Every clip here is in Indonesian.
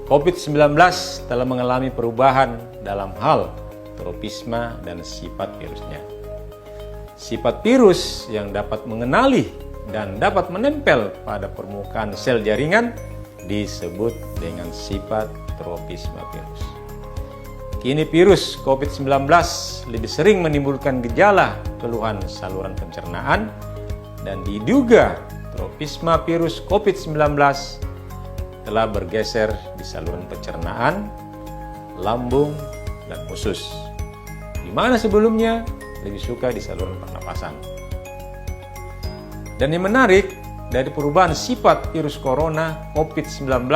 COVID-19 telah mengalami perubahan dalam hal tropisme dan sifat virusnya. Sifat virus yang dapat mengenali dan dapat menempel pada permukaan sel jaringan disebut dengan sifat tropisme virus. Kini virus COVID-19 lebih sering menimbulkan gejala keluhan saluran pencernaan dan diduga tropisme virus COVID-19 telah bergeser di saluran pencernaan, lambung, dan usus, di mana sebelumnya lebih suka di saluran pernapasan. Dan yang menarik dari perubahan sifat virus corona COVID-19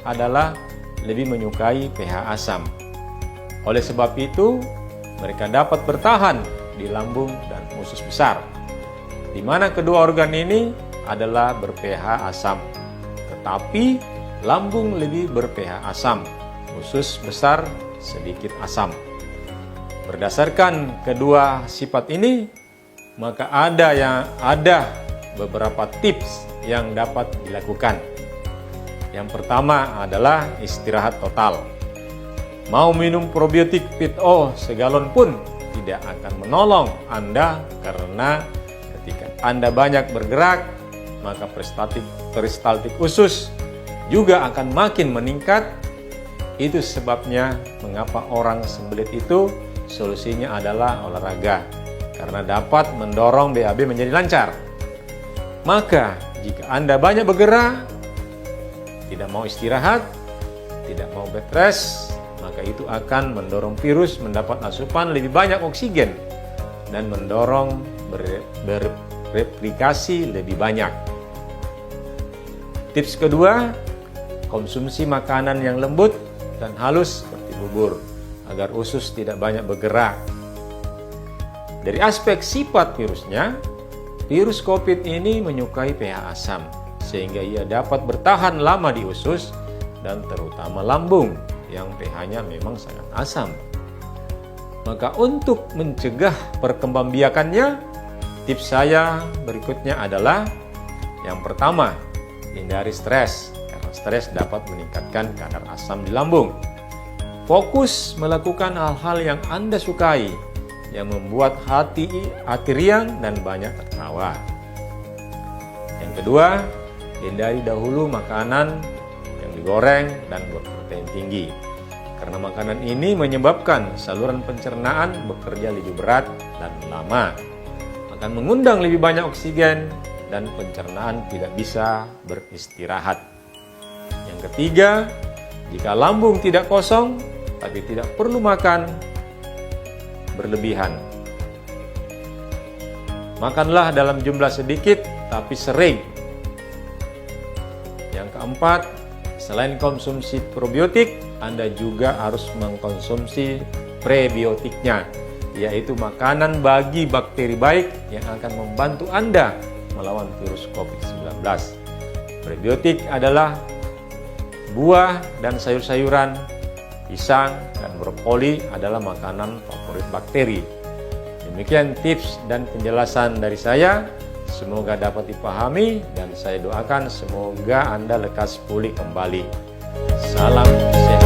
adalah lebih menyukai pH asam. Oleh sebab itu, mereka dapat bertahan di lambung dan usus besar, di mana kedua organ ini adalah ber-pH asam, tetapi lambung lebih ber-pH asam, usus besar sedikit asam. Berdasarkan kedua sifat ini, maka ada beberapa tips yang dapat dilakukan. Yang pertama adalah istirahat total. Mau minum probiotik Fit-O segalon pun tidak akan menolong Anda, karena ketika Anda banyak bergerak, maka peristaltik usus juga akan makin meningkat. Itu sebabnya mengapa orang sembelit itu solusinya adalah olahraga, karena dapat mendorong BAB menjadi lancar. Maka jika Anda banyak bergerak, tidak mau istirahat, tidak mau bed rest, maka itu akan mendorong virus mendapat asupan lebih banyak oksigen dan mendorong bereplikasi lebih banyak. Tips kedua, konsumsi makanan yang lembut dan halus seperti bubur, agar usus tidak banyak bergerak. Dari aspek sifat virusnya, virus COVID ini menyukai pH asam, sehingga ia dapat bertahan lama di usus dan terutama lambung yang pH-nya memang sangat asam. Maka untuk mencegah perkembangbiakannya, tips saya berikutnya adalah: yang pertama, hindari stres, karena stres dapat meningkatkan kadar asam di lambung. Fokus melakukan hal-hal yang Anda sukai, yang membuat hati riang dan banyak tertawa. Yang kedua, hindari dahulu makanan yang digoreng dan berprotein tinggi, karena makanan ini menyebabkan saluran pencernaan bekerja lebih berat dan lama, akan mengundang lebih banyak oksigen dan pencernaan tidak bisa beristirahat. Yang ketiga, jika lambung tidak kosong tapi tidak perlu makan berlebihan, makanlah dalam jumlah sedikit tapi sering. Yang keempat, selain konsumsi probiotik, Anda juga harus mengkonsumsi prebiotiknya, yaitu makanan bagi bakteri baik yang akan membantu Anda melawan virus COVID-19. Prebiotik adalah buah dan sayur-sayuran, pisang dan brokoli adalah makanan favorit bakteri. Demikian tips dan penjelasan dari saya. Semoga dapat dipahami dan saya doakan semoga Anda lekas pulih kembali. Salam sehat.